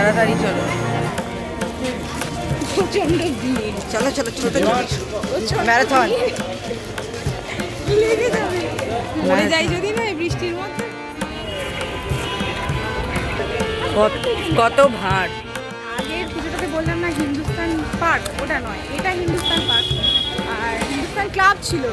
তাড়াতাড়ি চলো, প্রচন্ড ভিড়। চলো চলো ছোট ম্যারাথন। লেগে যাবে, পড়ে যাই যদি না এই বৃষ্টির মধ্যে। কত ভাঁড়। আগের পুজোটাতে বললাম না হিন্দুস্তান পার্ক, ওটা নয়, এটা হিন্দুস্তান পার্ক, আর হিন্দুস্তান ক্লাব ছিল।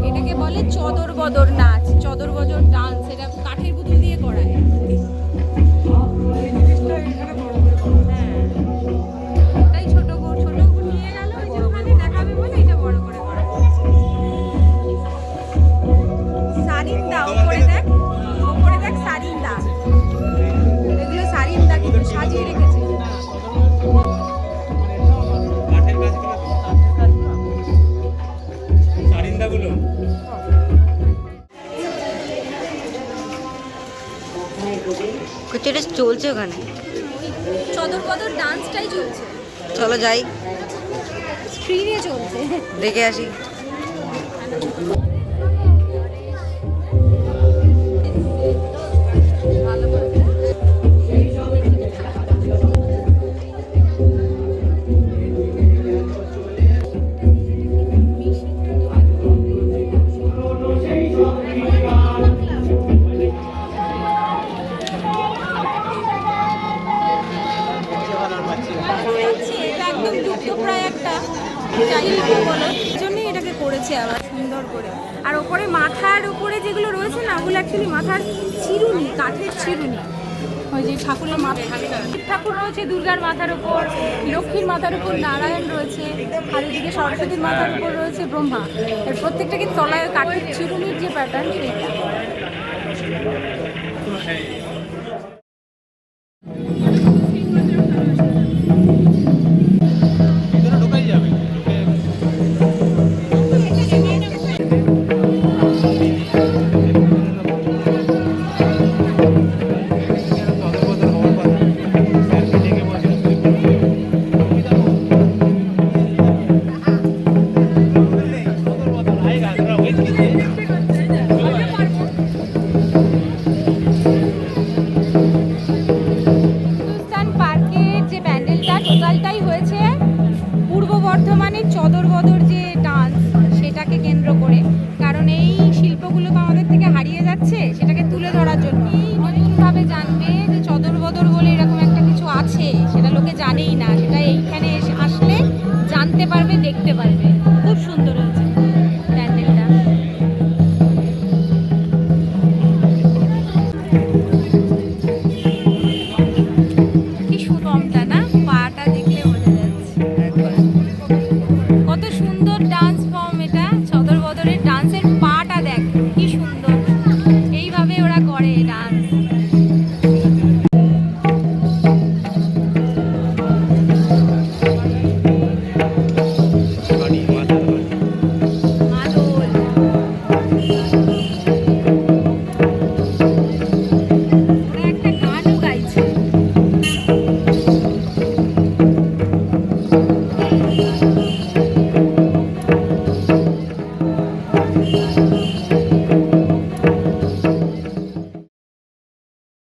এটাকে বলে চদর বদর নাচ, চদর বদর ডান্স। এটা কাঠের পুতুল দিয়ে করায়। ওটাই ছোট নিয়ে গেল, ওই যে ওখানে দেখাবে বলে এটা বড় করে করা। সারিন্দা, ওপরে দেখ সারিন্দা, এগুলো সারিন্দা কিন্তু সাজিয়ে রেখেছে। এটা চলছে ওখানে, চদর বদর ডান্সটাই চলছে, চলো যাই, স্ক্রিনে চলছে, দেখে আসি। জন্যই এটাকে করেছে আবার সুন্দর করে। আর ওপরে মাথার উপরে যেগুলো রয়েছে না, ওগুলো অ্যাকচুয়ালি মাথার চিরুনি, কাঠের চিরুনি। ওই যে ঠাকুরের মাথা, শিব ঠাকুর রয়েছে দুর্গার মাথার উপর, লক্ষ্মীর মাথার উপর নারায়ণ রয়েছে, আর এদিকে সরস্বতীর মাথার উপর রয়েছে ব্রহ্মা। এর প্রত্যেকটাকে তলায় কাঠের চিরুনির যে প্যাটার্ন সেটা। টোটালটাই হয়েছে পূর্ব বর্ধমানের চদর বদর যে ডান্স, সেটাকে কেন্দ্র করে। কারণ এই শিল্পগুলো তো আমাদের থেকে হারিয়ে যাচ্ছে, সেটাকে তুলে ধরার জন্য নতুনভাবে জানবে যে চদর বদর বলে এরকম একটা কিছু আছে, সেটা লোকে জানেই না, সেটা এইখানে আসলে জানতে পারবে, দেখতে পারবে।